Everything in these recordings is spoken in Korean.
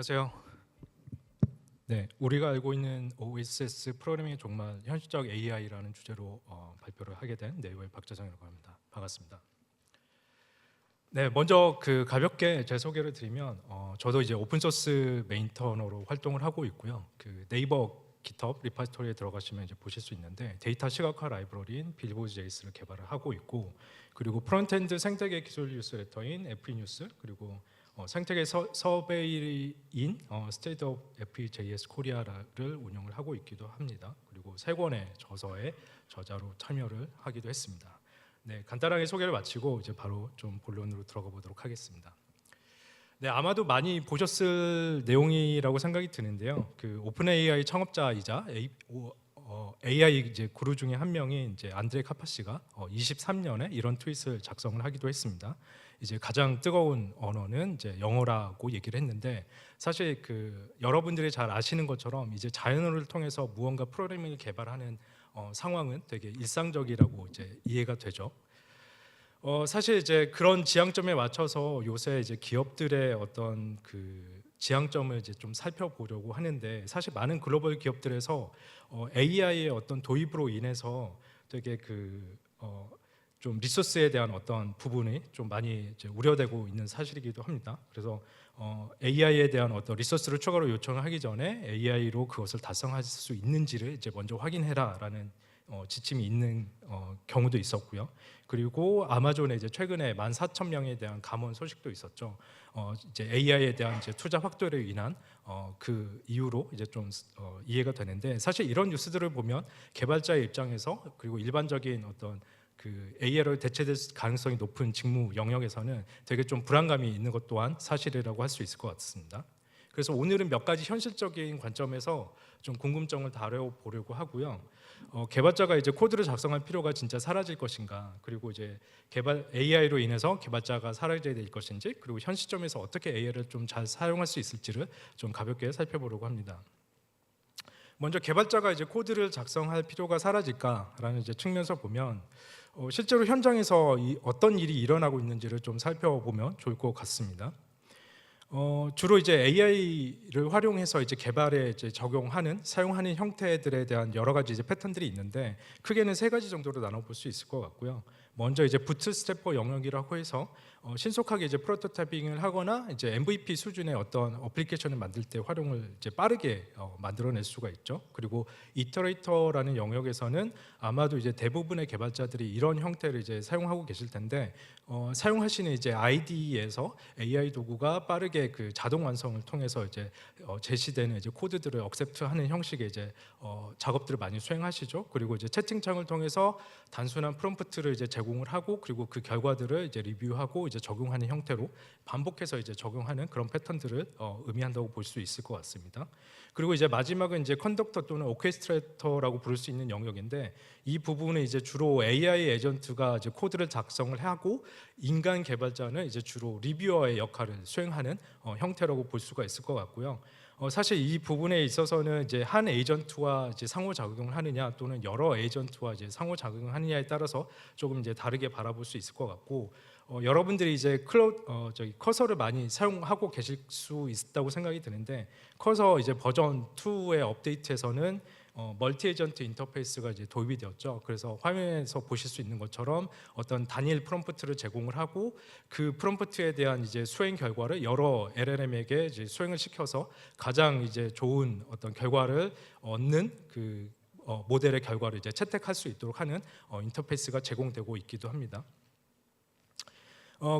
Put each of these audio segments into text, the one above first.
안녕하세요. 네, 우리가 알고 있는 OSS 프로그래밍의 종말, 현실적 AI라는 주제로 발표를 하게 된 네이버의 박재성이라고 합니다. 반갑습니다. 네, 먼저 가볍게 제 소개를 드리면 저도 이제 오픈 소스 메인터너로 활동을 하고 있고요. 네이버 GitHub 리파지토리에 들어가시면 이제 보실 수 있는데 데이터 시각화 라이브러리인 빌보드 JS를 개발을 하고 있고, 그리고 프론트엔드 생태계 기술 뉴스레터인 FE뉴스, 그리고 생태계 서베이인 스테이트 오브 FEJS 코리아를 운영을 하고 있기도 합니다. 그리고 3권의 저서의 저자로 참여를 하기도 했습니다. 네, 간단하게 소개를 마치고 이제 바로 좀 본론으로 들어가 보도록 하겠습니다. 네, 아마도 많이 보셨을 내용이라고 생각이 드는데요. 오픈 AI 창업자이자 AI 이제 구루 중에 한 명인 이제 안드레 카파시가 23년에 이런 트윗을 작성을 하기도 했습니다. 이제 가장 뜨거운 언어는 이제 영어라고 얘기를 했는데, 사실 여러분들이 잘 아시는 것처럼 이제 자연어를 통해서 무언가 프로그래밍을 개발하는 상황은 되게 일상적이라고 이제 이해가 되죠. 사실 이제 그런 지향점에 맞춰서 요새 이제 기업들의 어떤 지향점을 이제 좀 살펴보려고 하는데, 사실 많은 글로벌 기업들에서 AI의 어떤 도입으로 인해서 되게 좀 리소스에 대한 어떤 부분이 좀 많이 이제 우려되고 있는 사실이기도 합니다. 그래서 AI에 대한 어떤 리소스를 추가로 요청을 하기 전에 AI로 그것을 달성할 수 있는지를 이제 먼저 확인해라라는 지침이 있는 경우도 있었고요. 그리고 아마존에 이제 최근에 14,000명에 대한 감원 소식도 있었죠. 이제 AI에 대한 이제 투자 확대로 인한 그 이유로 이제 좀 이해가 되는데, 사실 이런 뉴스들을 보면 개발자의 입장에서, 그리고 일반적인 어떤 AI로 대체될 가능성이 높은 직무 영역에서는 되게 좀 불안감이 있는 것 또한 사실이라고 할 수 있을 것 같습니다. 그래서 오늘은 몇 가지 현실적인 관점에서 좀 궁금증을 다뤄보려고 하고요. 개발자가 이제 코드를 작성할 필요가 진짜 사라질 것인가, 그리고 이제 AI로 인해서 개발자가 사라져야 될 것인지, 그리고 현 시점에서 어떻게 AI를 좀 잘 사용할 수 있을지를 좀 가볍게 살펴보려고 합니다. 먼저 개발자가 이제 코드를 작성할 필요가 사라질까라는 이제 측면에서 보면 실제로 현장에서 어떤 일이 일어나고 있는지를 좀 살펴보면 좋을 것 같습니다. 주로 이제 AI를 활용해서 이제 개발에 이제 사용하는 형태들에 대한 여러 가지 이제 패턴들이 있는데, 크게는 3가지 정도로 나눠볼 수 있을 것 같고요. 먼저 이제 부트스트래퍼 영역이라고 해서 신속하게 이제 프로토타이핑을 하거나 이제 MVP 수준의 어떤 어플리케이션을 만들 때 활용을 이제 빠르게 만들어낼 수가 있죠. 그리고 이터레이터라는 영역에서는 아마도 이제 대부분의 개발자들이 이런 형태를 이제 사용하고 계실 텐데, 사용하시는 이제 IDE에서 AI 도구가 빠르게 자동 완성을 통해서 이제 제시되는 이제 코드들을 억셉트하는 형식의 이제 작업들을 많이 수행하시죠. 그리고 이제 채팅창을 통해서 단순한 프롬프트를 이제 제공을 하고, 그리고 그 결과들을 이제 리뷰하고 이제 적용하는 형태로 반복해서 이제 적용하는 그런 패턴들을 의미한다고 볼 수 있을 것 같습니다. 그리고 이제 마지막은 이제 컨덕터 또는 오케스트레이터라고 부를 수 있는 영역인데, 이 부분은 이제 주로 AI 에이전트가 이제 코드를 작성을 하고 인간 개발자는 이제 주로 리뷰어의 역할을 수행하는 형태라고 볼 수가 있을 것 같고요. 사실 이 부분에 있어서는 이제 한 에이전트와 이제 상호작용을 하느냐, 또는 여러 에이전트와 이제 상호작용을 하느냐에 따라서 조금 이제 다르게 바라볼 수 있을 것 같고, 여러분들이 이제 커서를 많이 사용하고 계실 수 있다고 생각이 드는데, 커서 이제 버전 2의 업데이트에서는 멀티 에이전트 인터페이스가 이제 도입이 되었죠. 그래서 화면에서 보실 수 있는 것처럼 어떤 단일 프롬프트를 제공을 하고, 그 프롬프트에 대한 이제 수행 결과를 여러 LLM에게 이제 수행을 시켜서 가장 이제 좋은 어떤 결과를 얻는 모델의 결과를 이제 채택할 수 있도록 하는 인터페이스가 제공되고 있기도 합니다.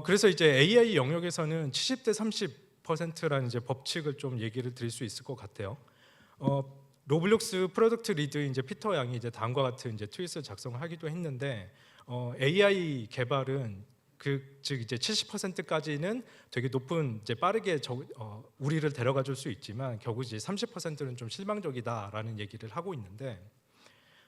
그래서 이제 AI 영역에서는 70대 30%라는 이제 법칙을 좀 얘기를 드릴 수 있을 것 같아요. 로블록스 프로덕트 리드 이제 피터 양이 이제 다음과 같은 이제 트윗을 작성하기도 했는데, AI 개발은 즉 이제 70%까지는 되게 높은 이제 빠르게 우리를 데려가 줄 수 있지만, 결국 이제 30%는 좀 실망적이다라는 얘기를 하고 있는데,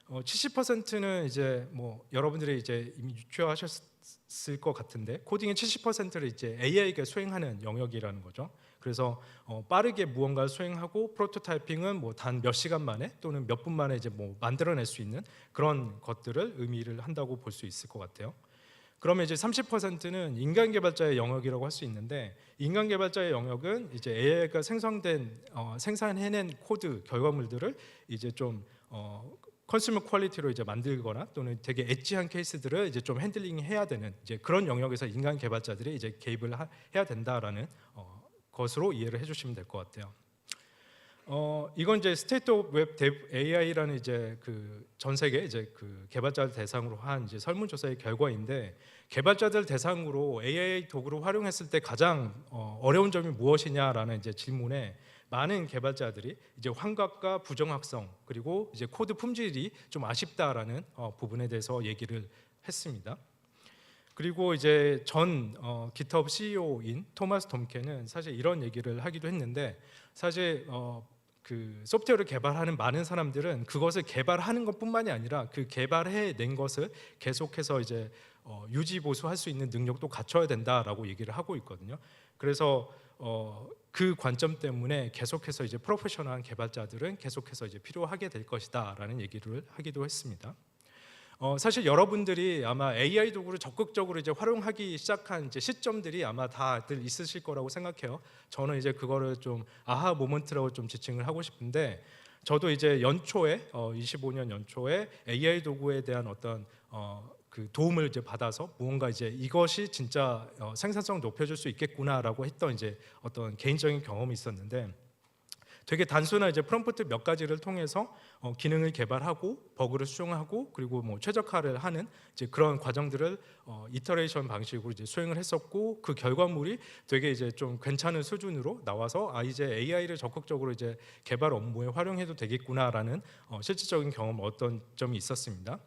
70%는 이제 뭐 여러분들이 이제 이미 유추하셨을 것 같은데, 코딩의 70%를 이제 AI가 수행하는 영역이라는 거죠. 그래서 빠르게 무언가를 수행하고 프로토타이핑은 뭐 단 몇 시간 만에 또는 몇 분 만에 이제 뭐 만들어낼 수 있는 그런 것들을 의미를 한다고 볼 수 있을 것 같아요. 그러면 이제 30%는 인간 개발자의 영역이라고 할 수 있는데, 인간 개발자의 영역은 이제 AI가 생산해낸 코드 결과물들을 이제 좀 컨슈머 퀄리티로 이제 만들거나 또는 되게 엣지한 케이스들을 이제 좀 핸들링해야 되는 이제 그런 영역에서 인간 개발자들이 이제 개입을 해야 된다라는 것으로 이해를 해주시면 될 것 같아요. 이건 이제 스테이트 오브 웹 AI라는 이제 그 전 세계 이제 그 개발자들 대상으로 한 이제 설문조사의 결과인데, 개발자들 대상으로 AI 도구를 활용했을 때 가장 어려운 점이 무엇이냐라는 이제 질문에 많은 개발자들이 이제 환각과 부정확성 그리고 이제 코드 품질이 좀 아쉽다라는 부분에 대해서 얘기를 했습니다. 그리고 이제 전 GitHub CEO인 토마스 톰켄은 사실 이런 얘기를 하기도 했는데, 사실 그 소프트웨어를 개발하는 많은 사람들은 그것을 개발하는 것뿐만이 아니라 그 개발해낸 것을 계속해서 이제 유지 보수할 수 있는 능력도 갖춰야 된다라고 얘기를 하고 있거든요. 그래서 그 관점 때문에 계속해서 이제 프로페셔널한 개발자들은 계속해서 이제 필요하게 될 것이다라는 얘기를 하기도 했습니다. 사실 여러분들이 아마 AI 도구를 적극적으로 이제 활용하기 시작한 이제 시점들이 아마 다들 있으실 거라고 생각해요. 저는 이제 그거를 좀 아하 모먼트라고 좀 지칭을 하고 싶은데, 저도 이제 연초에 25년 연초에 AI 도구에 대한 어떤 그 도움을 이제 받아서 무언가 이제 이것이 진짜 생산성 높여줄 수 있겠구나라고 했던 이제 어떤 개인적인 경험이 있었는데, 되게 단순한 이제 프롬프트 몇 가지를 통해서 기능을 개발하고 버그를 수정하고 그리고 뭐 최적화를 하는 이제 그런 과정들을 이터레이션 방식으로 이제 수행을 했었고, 그 결과물이 되게 이제 좀 괜찮은 수준으로 나와서 이제 AI를 적극적으로 이제 개발 업무에 활용해도 되겠구나라는 실질적인 경험 어떤 점이 있었습니다.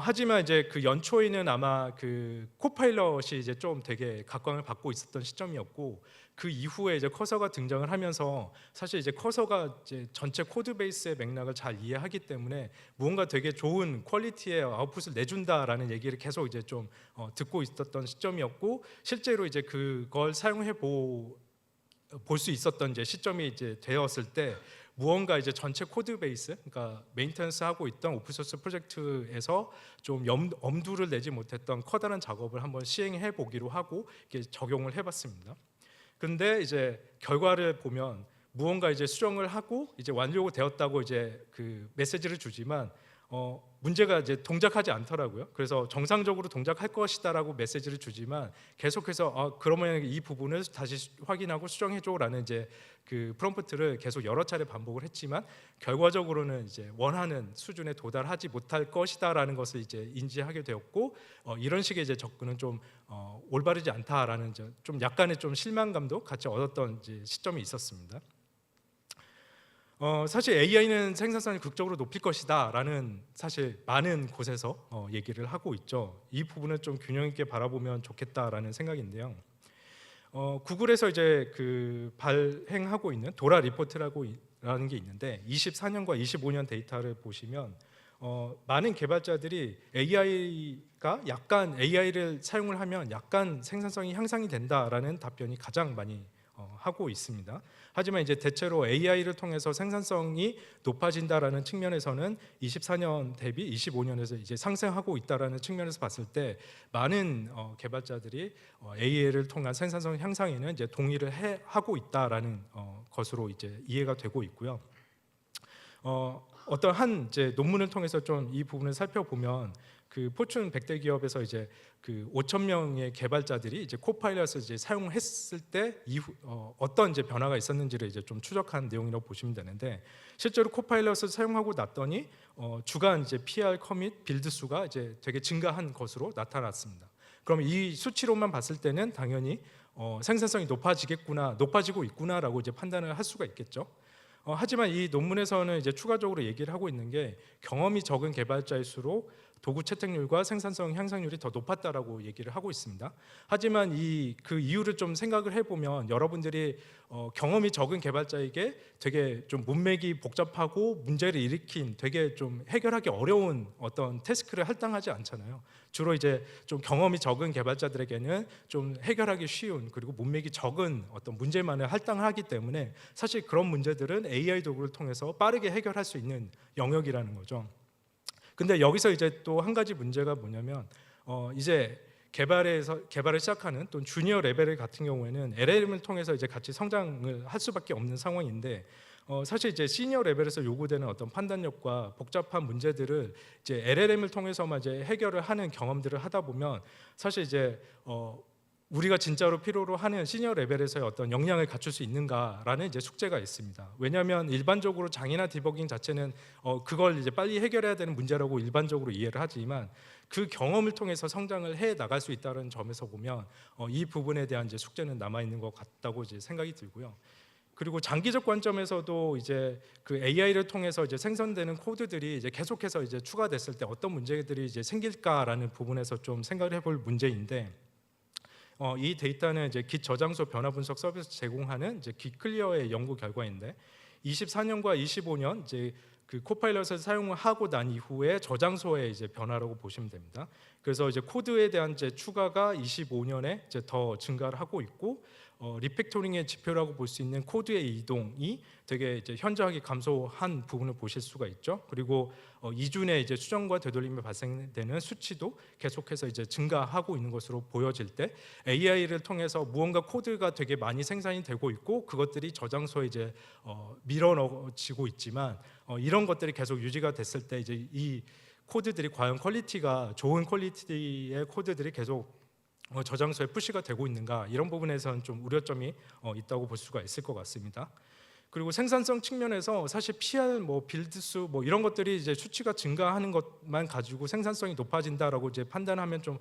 하지만 이제 그 연초에는 아마 그 코파일럿이 이제 좀 되게 각광을 받고 있었던 시점이었고, 그 이후에 이제 커서가 등장을 하면서 사실 이제 커서가 이제 전체 코드 베이스의 맥락을 잘 이해하기 때문에 무언가 되게 좋은 퀄리티의 아웃풋을 내준다라는 얘기를 계속 이제 좀 듣고 있었던 시점이었고, 실제로 이제 그걸 사용해 볼 수 있었던 이제 시점이 이제 되었을 때 무언가 이제 전체 코드 베이스, 그러니까 메인테넌스 하고 있던 오픈소스 프로젝트에서 좀 엄두를 내지 못했던 커다란 작업을 한번 시행해 보기로 하고 이렇게 적용을 해봤습니다. 그런데 이제 결과를 보면 무언가 이제 수정을 하고 이제 완료되었다고 이제 그 메시지를 주지만 문제가 이제 동작하지 않더라고요. 그래서 정상적으로 동작할 것이다라고 메시지를 주지만 계속해서 그러면 이 부분을 다시 확인하고 수정해줘라는 이제 그 프롬프트를 계속 여러 차례 반복을 했지만 결과적으로는 이제 원하는 수준에 도달하지 못할 것이다라는 것을 이제 인지하게 되었고, 이런 식의 이제 접근은 좀 올바르지 않다라는 좀 약간의 좀 실망감도 같이 얻었던 이제 시점이 있었습니다. 사실 AI는 생산성을 극적으로 높일 것이다라는 사실 많은 곳에서 얘기를 하고 있죠. 이 부분을 좀 균형 있게 바라보면 좋겠다라는 생각인데요. 구글에서 이제 그 발행하고 있는 도라 리포트라는 게 있는데 24년과 25년 데이터를 보시면 많은 개발자들이 AI를 사용을 하면 약간 생산성이 향상이 된다라는 답변이 가장 많이 하고 있습니다. 하지만 이제 대체로 AI를 통해서 생산성이 높아진다라는 측면에서는 24년 대비 25년에서 이제 상승하고 있다라는 측면에서 봤을 때 많은 개발자들이 AI를 통한 생산성 향상에는 이제 동의를 하고 있다라는 것으로 이제 이해가 되고 있고요. 어떤 한 이제 논문을 통해서 좀 이 부분을 살펴보면 그 포춘 100대 기업에서 이제 그 5천 명의 개발자들이 이제 코파일럿을 이제 사용했을 때 이후 어떤 이제 변화가 있었는지를 이제 좀 추적한 내용이라고 보시면 되는데, 실제로 코파일럿을 사용하고 났더니 주간 이제 PR 커밋 빌드 수가 이제 되게 증가한 것으로 나타났습니다. 그럼 이 수치로만 봤을 때는 당연히 생산성이 높아지고 있구나라고 이제 판단을 할 수가 있겠죠. 하지만 이 논문에서는 이제 추가적으로 얘기를 하고 있는 게 경험이 적은 개발자일수록 도구 채택률과 생산성 향상률이 더 높았다라고 얘기를 하고 있습니다. 하지만 그 이유를 좀 생각을 해보면 여러분들이 경험이 적은 개발자에게 되게 좀 문맥이 복잡하고 문제를 일으킨 되게 좀 해결하기 어려운 어떤 태스크를 할당하지 않잖아요. 주로 이제 좀 경험이 적은 개발자들에게는 좀 해결하기 쉬운 그리고 문맥이 적은 어떤 문제만을 할당하기 때문에 사실 그런 문제들은 AI 도구를 통해서 빠르게 해결할 수 있는 영역이라는 거죠. 근데 여기서 이제 또 한 가지 문제가 뭐냐면 이제 개발을 시작하는 또 주니어 레벨 같은 경우에는 LLM을 통해서 이제 같이 성장을 할 수밖에 없는 상황인데 사실 이제 시니어 레벨에서 요구되는 어떤 판단력과 복잡한 문제들을 이제 LLM을 통해서만 이제 해결을 하는 경험들을 하다 보면 사실 이제 우리가 진짜로 필요로 하는 시니어 레벨에서의 어떤 역량을 갖출 수 있는가라는 이제 숙제가 있습니다. 왜냐하면 일반적으로 장애나 디버깅 자체는 그걸 이제 빨리 해결해야 되는 문제라고 일반적으로 이해를 하지만 그 경험을 통해서 성장을 해 나갈 수 있다는 점에서 보면 이 부분에 대한 이제 숙제는 남아 있는 것 같다고 이제 생각이 들고요. 그리고 장기적 관점에서도 이제 그 AI를 통해서 이제 생성되는 코드들이 이제 계속해서 이제 추가됐을 때 어떤 문제들이 이제 생길까라는 부분에서 좀 생각을 해볼 문제인데. 이 데이터는 이제 깃 저장소 변화 분석 서비스 제공하는 이제 깃클리어의 연구 결과인데 24년과 25년 이제 그 코파일럿을 사용하고 난 이후에 저장소의 이제 변화라고 보시면 됩니다. 그래서 이제 코드에 대한 이제 추가가 25년에 이제 더 증가를 하고 있고 리팩토링의 지표라고 볼 수 있는 코드의 이동이 되게 이제 현저하게 감소한 부분을 보실 수가 있죠. 그리고 이준의 이제 수정과 되돌림에 발생되는 수치도 계속해서 이제 증가하고 있는 것으로 보여질 때 AI를 통해서 무언가 코드가 되게 많이 생산이 되고 있고 그것들이 저장소에 이제 밀어넣어지고 있지만 이런 것들이 계속 유지가 됐을 때 이제 이 코드들이 과연 퀄리티가 좋은 퀄리티의 코드들이 계속 저장소에 푸시가 되고 있는가 이런 부분에서는 좀 우려점이 있다고 볼 수가 있을 것 같습니다. 그리고 생산성 측면에서 사실 PR, 빌드수 이런 것들이 이제 수치가 증가하는 것만 가지고 생산성이 높아진다라고 이제 판단하면 좀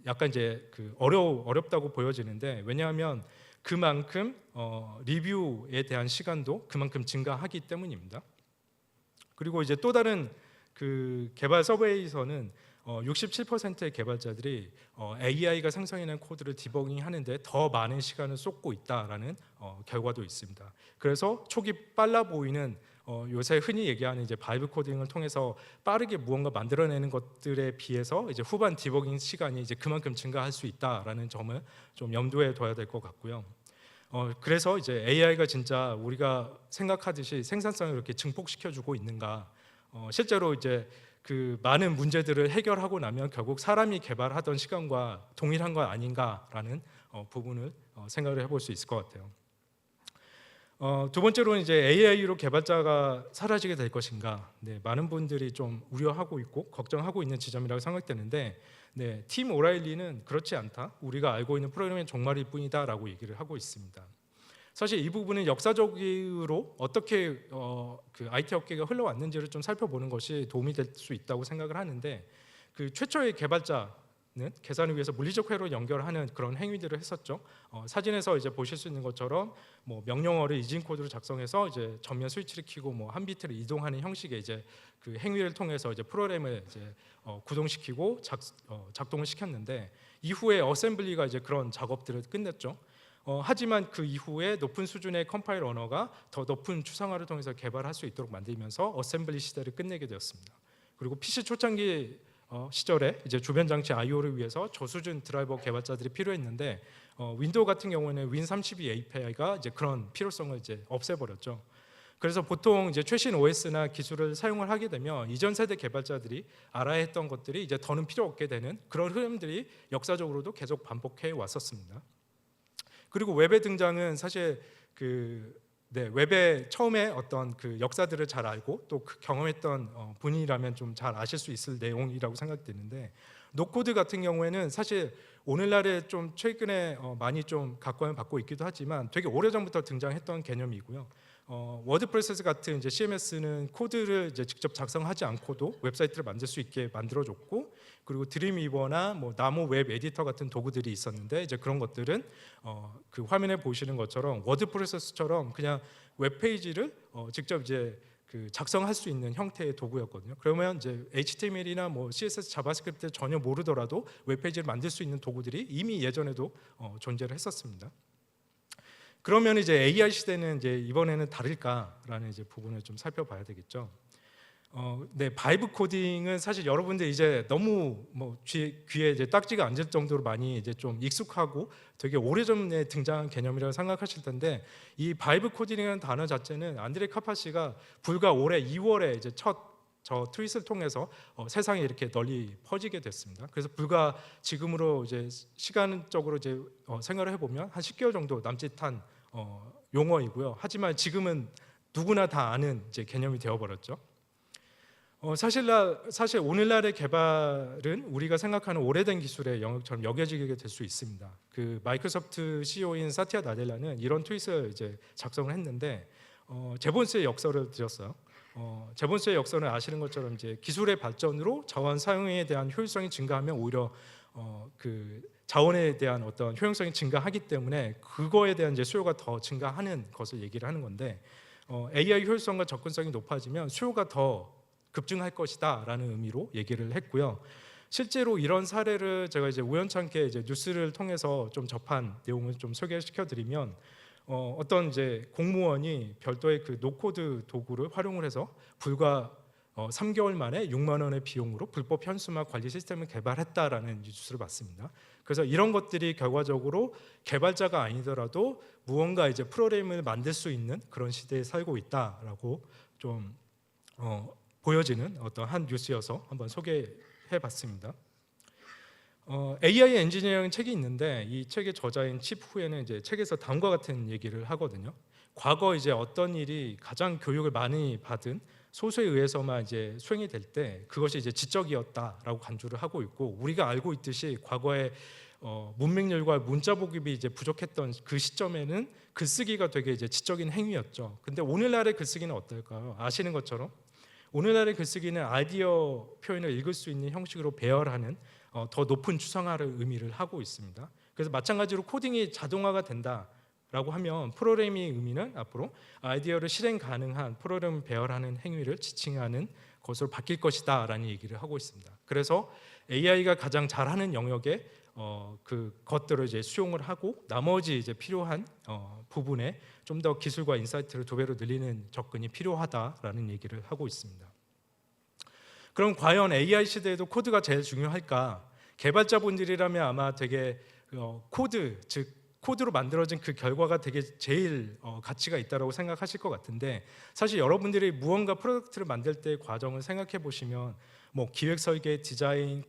약간 이제 그 어렵다고 보여지는데 왜냐하면 그만큼 리뷰에 대한 시간도 그만큼 증가하기 때문입니다. 그리고 이제 또 다른 그 개발 서베이에서는 67%의 개발자들이 AI가 생성해낸 코드를 디버깅하는데 더 많은 시간을 쏟고 있다라는 결과도 있습니다. 그래서 초기 빨라 보이는 요새 흔히 얘기하는 이제 바이브 코딩을 통해서 빠르게 무언가 만들어내는 것들에 비해서 이제 후반 디버깅 시간이 이제 그만큼 증가할 수 있다라는 점을 좀 염두에 둬야 될 것 같고요. 그래서 이제 AI가 진짜 우리가 생각하듯이 생산성을 이렇게 증폭시켜주고 있는가? 실제로 이제 그 많은 문제들을 해결하고 나면 결국 사람이 개발하던 시간과 동일한 건 아닌가라는 부분을 생각을 해볼 수 있을 것 같아요. 두 번째로는 이제 AI로 개발자가 사라지게 될 것인가? 네, 많은 분들이 좀 우려하고 있고 걱정하고 있는 지점이라고 생각되는데, 네, 팀 오라일리는 그렇지 않다. 우리가 알고 있는 프로그래밍의 종말일 뿐이다라고 얘기를 하고 있습니다. 사실 이 부분은 역사적으로 어떻게 그 IT 업계가 흘러왔는지를 좀 살펴보는 것이 도움이 될 수 있다고 생각을 하는데 그 최초의 개발자는 계산을 위해서 물리적 회로 연결하는 그런 행위들을 했었죠. 사진에서 이제 보실 수 있는 것처럼 명령어를 이진 코드로 작성해서 이제 전면 스위치를 켜고 한 비트를 이동하는 형식의 이제 그 행위를 통해서 이제 프로그램을 이제 구동시키고 작동을 시켰는데 이후에 어셈블리가 이제 그런 작업들을 끝냈죠. 하지만 그 이후에 높은 수준의 컴파일 언어가 더 높은 추상화를 통해서 개발할 수 있도록 만들면서 어셈블리 시대를 끝내게 되었습니다. 그리고 PC 초창기 시절에 이제 주변 장치 I/O를 위해서 저수준 드라이버 개발자들이 필요했는데 윈도우 같은 경우에는 윈32 API가 이제 그런 필요성을 이제 없애버렸죠. 그래서 보통 이제 최신 OS나 기술을 사용을 하게 되면 이전 세대 개발자들이 알아야 했던 것들이 이제 더는 필요 없게 되는 그런 흐름들이 역사적으로도 계속 반복해 왔었습니다. 그리고 웹의 등장은 사실 웹의 처음에 어떤 그 역사들을 잘 알고 또 그 경험했던 분이라면 좀 잘 아실 수 있을 내용이라고 생각되는데 노코드 같은 경우에는 사실 오늘날에 좀 최근에 많이 좀 각광을 받고 있기도 하지만 되게 오래전부터 등장했던 개념이고요. 워드프레스 같은 이제 CMS는 코드를 이제 직접 작성하지 않고도 웹사이트를 만들 수 있게 만들어줬고 그리고 드림위버나 나무 웹 에디터 같은 도구들이 있었는데 이제 그런 것들은 그 화면에 보시는 것처럼 워드프레스처럼 그냥 웹페이지를 직접 이제 그 작성할 수 있는 형태의 도구였거든요. 그러면 이제 HTML이나 CSS, 자바스크립트 전혀 모르더라도 웹페이지를 만들 수 있는 도구들이 이미 예전에도 존재를 했었습니다. 그러면 이제 AI 시대는 이제 이번에는 다를까라는 이제 부분을 좀 살펴봐야 되겠죠. 네, 바이브 코딩은 사실 여러분들 이제 너무 귀에 이제 딱지가 앉을 정도로 많이 이제 좀 익숙하고 되게 오래전에 등장한 개념이라고 생각하실 텐데 이 바이브 코딩이라는 단어 자체는 안드레 카파시가 불과 올해 2월에 이제 첫 저 트윗을 통해서 세상에 이렇게 널리 퍼지게 됐습니다. 그래서 불과 지금으로 이제 시간적으로 이제 생각을 해보면 한 10개월 정도 남짓한 용어이고요. 하지만 지금은 누구나 다 아는 이제 개념이 되어버렸죠. 사실 오늘날의 개발은 우리가 생각하는 오래된 기술의 영역처럼 여겨지게 될 수 있습니다. 그 마이크로소프트 CEO인 사티아 나델라는 이런 트윗을 이제 작성을 했는데 제본스의 역설을 드렸어요. 제본스의 역설은 아시는 것처럼 이제 기술의 발전으로 자원 사용에 대한 효율성이 증가하면 오히려 그 자원에 대한 어떤 효용성이 증가하기 때문에 그거에 대한 이제 수요가 더 증가하는 것을 얘기를 하는 건데 AI 효율성과 접근성이 높아지면 수요가 더 급증할 것이다라는 의미로 얘기를 했고요. 실제로 이런 사례를 제가 이제 우연찮게 이제 뉴스를 통해서 좀 접한 내용을 좀 소개시켜드리면 어떤 이제 공무원이 별도의 그 노코드 도구를 활용을 해서 불과 3개월 만에 6만 원의 비용으로 불법 현수막 관리 시스템을 개발했다라는 뉴스를 봤습니다. 그래서 이런 것들이 결과적으로 개발자가 아니더라도 무언가 이제 프로그램을 만들 수 있는 그런 시대에 살고 있다라고 좀 보여지는 어떤 한 뉴스여서 한번 소개해봤습니다. AI 엔지니어링 책이 있는데 이 책의 저자인 칩 후에는 이제 책에서 다음과 같은 얘기를 하거든요. 과거 이제 어떤 일이 가장 교육을 많이 받은 소수에 의해서만 이제 수행이 될 때 그것이 이제 지적이었다라고 간주를 하고 있고 우리가 알고 있듯이 과거에 문맹률과 문자 보급이 이제 부족했던 그 시점에는 글쓰기가 되게 이제 지적인 행위였죠. 근데 오늘날의 글쓰기는 어떨까요? 아시는 것처럼 오늘날의 글쓰기는 아이디어 표현을 읽을 수 있는 형식으로 배열하는 더 높은 추상화를 의미를 하고 있습니다. 그래서 마찬가지로 코딩이 자동화가 된다라고 하면 프로그래밍의 의미는 앞으로 아이디어를 실행 가능한 프로그램 배열하는 행위를 지칭하는 것으로 바뀔 것이다라는 얘기를 하고 있습니다. 그래서 AI가 가장 잘하는 영역에 그 것들을 이제 수용을 하고 나머지 이제 필요한 부분에 좀 더 기술과 인사이트를 2배로 늘리는 접근이 필요하다라는 얘기를 하고 있습니다. 그럼 과연 AI 시대에도 코드가 제일 중요할까? 개발자분들이라면 아마 되게 코드, 즉 코드로 만들어진 그 결과가 되게 제일 가치가 있다고 생각하실 것 같은데 사실 여러분들이 무언가 프로덕트를 만들 때의 과정을 생각해 보시면 뭐 기획 설계, 디자인,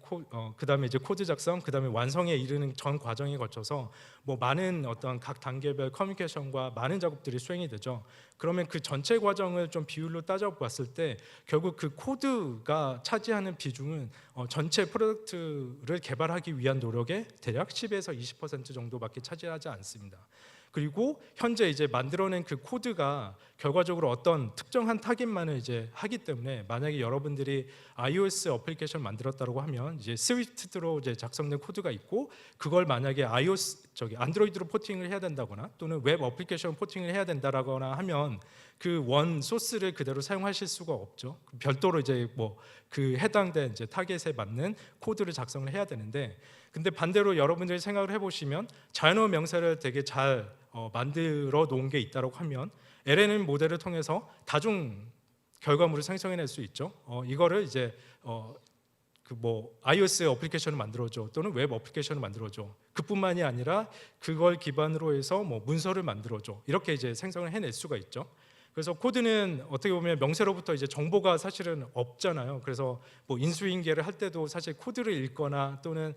그다음에 이제 코드 작성, 그다음에 완성에 이르는 전 과정에 거쳐서 뭐 많은 어떤 각 단계별 커뮤니케이션과 많은 작업들이 수행이 되죠. 그러면 그 전체 과정을 좀 비율로 따져봤을 때 결국 그 코드가 차지하는 비중은 전체 프로덕트를 개발하기 위한 노력의 대략 10에서 20% 정도밖에 차지하지 않습니다. 그리고 현재 이제 만들어낸 그 코드가 결과적으로 어떤 특정한 타깃만을 이제 하기 때문에 만약에 여러분들이 iOS 어플리케이션 만들었다고 하면 이제 스위프트로 이제 작성된 코드가 있고 그걸 만약에 안드로이드로 포팅을 해야 된다거나 또는 웹 어플리케이션 포팅을 해야 된다거나 하면 그 원 소스를 그대로 사용하실 수가 없죠. 별도로 이제 뭐 그 해당된 이제 타겟에 맞는 코드를 작성을 해야 되는데 근데 반대로 여러분들이 생각을 해보시면 자연어 명사를 되게 잘 만들어 놓은 게 있다고 하면 LLM 모델을 통해서 다중 결과물을 생성해낼 수 있죠. 이거를 이제 그 뭐 iOS 어플리케이션을 만들어줘 또는 웹 어플리케이션을 만들어줘. 그뿐만이 아니라 그걸 기반으로 해서 뭐 문서를 만들어줘. 이렇게 이제 생성을 해낼 수가 있죠. 그래서 코드는 어떻게 보면 명세로부터 이제 정보가 사실은 없잖아요. 그래서 뭐 인수인계를 할 때도 사실 코드를 읽거나 또는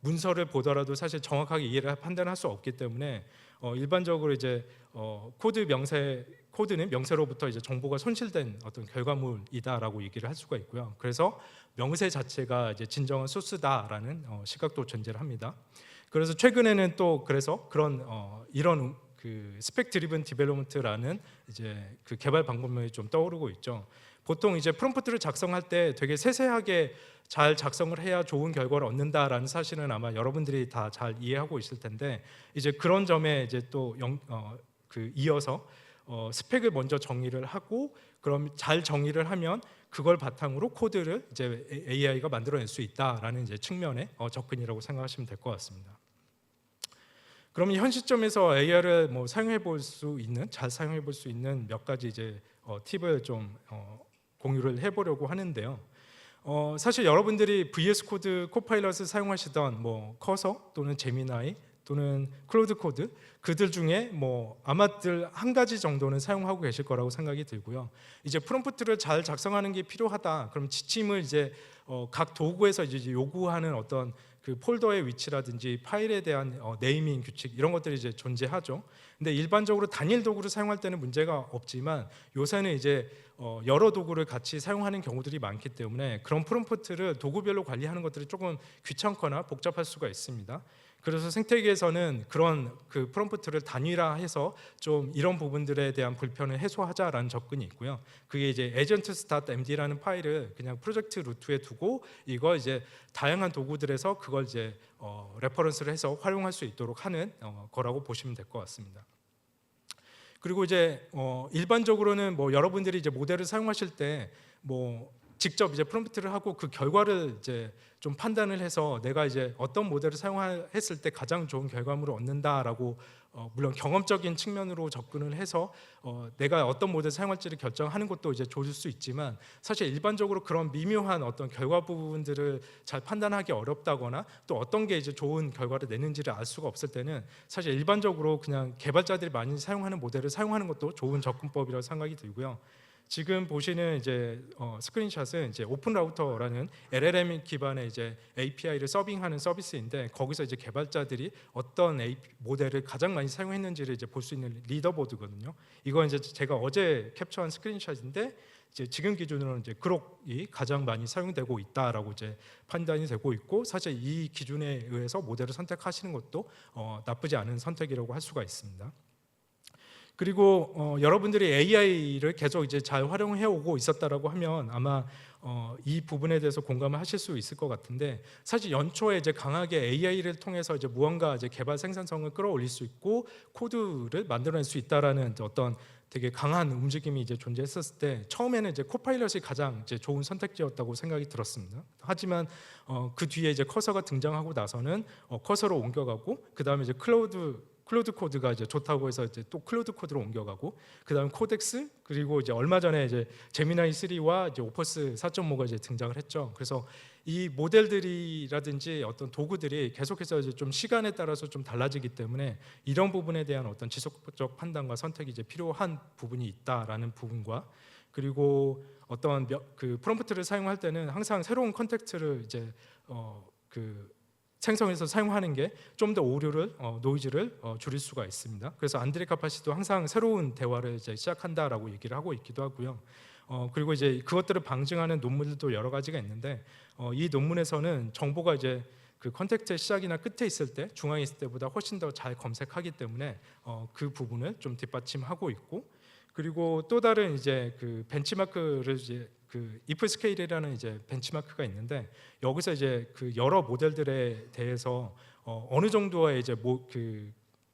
문서를 보더라도 사실 정확하게 이해를 판단할 수 없기 때문에 일반적으로 이제 코드는 명세로부터 이제 정보가 손실된 어떤 결과물이다라고 얘기를 할 수가 있고요. 그래서 명세 자체가 이제 진정한 소스다라는 시각도 존재를 합니다. 그래서 최근에는 또 그래서 그런 이런 그 스펙 드리븐 디벨롭먼트라는 이제 그 개발 방법론이 좀 떠오르고 있죠. 보통 이제 프롬프트를 작성할 때 되게 세세하게 잘 작성을 해야 좋은 결과를 얻는다라는 사실은 아마 여러분들이 다 잘 이해하고 있을 텐데 이제 그런 점에 이제 또 이어서 스펙을 먼저 정의를 하고 그럼 잘 정의를 하면 그걸 바탕으로 코드를 이제 AI가 만들어낼 수 있다라는 이제 측면의 접근이라고 생각하시면 될 것 같습니다. 그러면 현 시점에서 AI를 뭐 사용해 볼 수 있는 잘 사용해 볼 수 있는 몇 가지 이제 팁을 좀 공유를 해보려고 하는데요. 사실 여러분들이 VS 코드 코파일럿을 사용하시던 뭐 커서 또는 제미나이 또는 클로드 코드 그들 중에 뭐 아마들 한 가지 정도는 사용하고 계실 거라고 생각이 들고요. 이제 프롬프트를 잘 작성하는 게 필요하다. 그럼 지침을 이제 각 도구에서 이제 요구하는 어떤 그 폴더의 위치라든지 파일에 대한 네이밍 규칙 이런 것들이 이제 존재하죠. 근데 일반적으로 단일 도구를 사용할 때는 문제가 없지만 요새는 이제 여러 도구를 같이 사용하는 경우들이 많기 때문에 그런 프롬프트를 도구별로 관리하는 것들이 조금 귀찮거나 복잡할 수가 있습니다. 그래서 생태계에서는 그런 그 프롬프트를 단일화해서 좀 이런 부분들에 대한 불편을 해소하자라는 접근이 있고요. 그게 이제 agents.md라는 파일을 그냥 프로젝트 루트에 두고 이거 이제 다양한 도구들에서 그걸 이제 레퍼런스를 해서 활용할 수 있도록 하는 거라고 보시면 될 것 같습니다. 그리고 이제 일반적으로는 뭐 여러분들이 이제 모델을 사용하실 때 뭐 직접 이제 프롬프트를 하고 그 결과를 이제 좀 판단을 해서 내가 이제 어떤 모델을 사용했을 때 가장 좋은 결과물을 얻는다라고 물론 경험적인 측면으로 접근을 해서 내가 어떤 모델을 사용할지를 결정하는 것도 이제 좋을 수 있지만 사실 일반적으로 그런 미묘한 어떤 결과 부분들을 잘 판단하기 어렵다거나 또 어떤 게 이제 좋은 결과를 내는지를 알 수가 없을 때는 사실 일반적으로 그냥 개발자들이 많이 사용하는 모델을 사용하는 것도 좋은 접근법이라고 생각이 들고요. 지금 보시는 이제 스크린샷은 이제 오픈 라우터라는 LLM 기반의 이제 API를 서빙하는 서비스인데 거기서 이제 개발자들이 어떤 모델을 가장 많이 사용했는지를 이제 볼 수 있는 리더보드거든요. 이건 이제 제가 어제 캡처한 스크린샷인데 이제 지금 기준으로는 이제 그록이 가장 많이 사용되고 있다라고 이제 판단이 되고 있고 사실 이 기준에 의해서 모델을 선택하시는 것도 나쁘지 않은 선택이라고 할 수가 있습니다. 그리고 여러분들이 AI를 계속 이제 잘 활용해 오고 있었다라고 하면 아마 이 부분에 대해서 공감을 하실 수 있을 것 같은데 사실 연초에 이제 강하게 AI를 통해서 이제 무언가 이제 개발 생산성을 끌어올릴 수 있고 코드를 만들어낼 수 있다라는 어떤 되게 강한 움직임이 이제 존재했었을 때 처음에는 이제 코파일럿이 가장 이제 좋은 선택지였다고 생각이 들었습니다. 하지만 그 뒤에 이제 커서가 등장하고 나서는 커서로 옮겨가고 그 다음에 이제 클로드 코드가 이제 좋다고 해서 이제 또 클로드 코드로 옮겨가고 그다음 코덱스 그리고 이제 얼마 전에 이제 제미나이 3와 이제 오퍼스 4.5가 이제 등장을 했죠. 그래서 이 모델들이라든지 어떤 도구들이 계속해서 이제 좀 시간에 따라서 좀 달라지기 때문에 이런 부분에 대한 어떤 지속적 판단과 선택이 이제 필요한 부분이 있다라는 부분과 그리고 어떤 그 프롬프트를 사용할 때는 항상 새로운 컨텍스트를 이제 생성해서 사용하는 게 좀 더 오류를 노이즈를 줄일 수가 있습니다. 그래서 안드레 카파시도 항상 새로운 대화를 이제 시작한다라고 얘기를 하고 있기도 하고요. 그리고 이제 그것들을 방증하는 논문들도 여러 가지가 있는데 이 논문에서는 정보가 이제 그 컨텍스트의 시작이나 끝에 있을 때 중앙에 있을 때보다 훨씬 더 잘 검색하기 때문에 그 부분을 좀 뒷받침하고 있고 그리고 또 다른 이제 그 벤치마크를 이제 그 if 스케일이라는 이제 벤치마크가 있는데 여기서 이제 그 여러 모델들에 대해서 어느 정도의 이제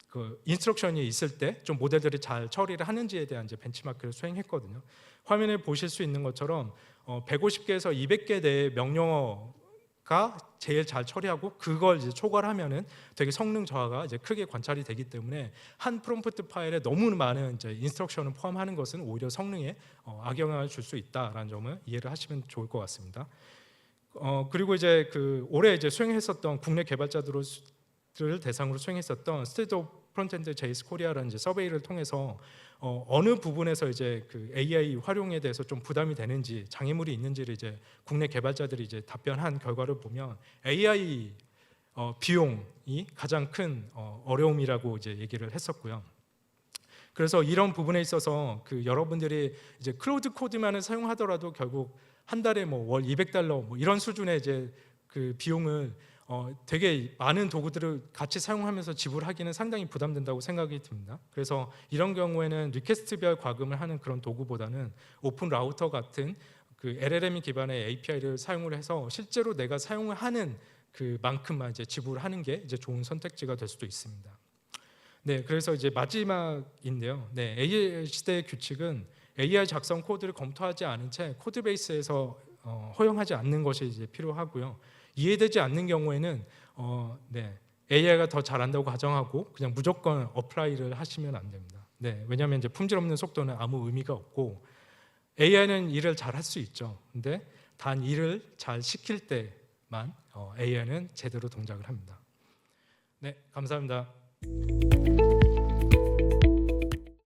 그 인스트럭션이 있을 때 좀 모델들이 잘 처리를 하는지에 대한 이제 벤치마크를 수행했거든요. 화면에 보실 수 있는 것처럼 150개에서 200개 내의 명령어가 제일 잘 처리하고 그걸 이제 초과하면은 되게 성능 저하가 이제 크게 관찰이 되기 때문에 한 프롬프트 파일에 너무 많은 이제 인스트럭션을 포함하는 것은 오히려 성능에 악영향을 줄 수 있다라는 점을 이해를 하시면 좋을 것 같습니다. 그리고 이제 그 올해 이제 수행했었던 국내 개발자들을 대상으로 수행했었던 스테이트 오브 프론트엔드 JS 코리아라는 이제 서베이를 통해서 어느 부분에서 이제 그 AI 활용에 대해서 좀 부담이 되는지 장애물이 있는지를 이제 국내 개발자들이 이제 답변한 결과를 보면 AI 비용이 가장 큰 어려움이라고 이제 얘기를 했었고요. 그래서 이런 부분에 있어서 그 여러분들이 이제 클로드 코드만을 사용하더라도 결국 한 달에 뭐 월 $200 뭐 이런 수준의 이제 그 비용을 되게 많은 도구들을 같이 사용하면서 지불하기는 상당히 부담된다고 생각이 듭니다. 그래서 이런 경우에는 리퀘스트별 과금을 하는 그런 도구보다는 오픈 라우터 같은 그 LLM 기반의 API를 사용을 해서 실제로 내가 사용을 하는 그만큼만 이제 지불하는 게 이제 좋은 선택지가 될 수도 있습니다. 네, 그래서 이제 마지막인데요. 네, AI 시대의 규칙은 AI 작성 코드를 검토하지 않은 채 코드 베이스에서 허용하지 않는 것이 이제 필요하고요. 이해되지 않는 경우에는 AI가 더 잘한다고 가정하고 그냥 무조건 어플라이를 하시면 안 됩니다. 네, 왜냐하면 이제 품질 없는 속도는 아무 의미가 없고 AI는 일을 잘 할 수 있죠. 근데 단 일을 잘 시킬 때만 AI는 제대로 동작을 합니다. 네, 감사합니다.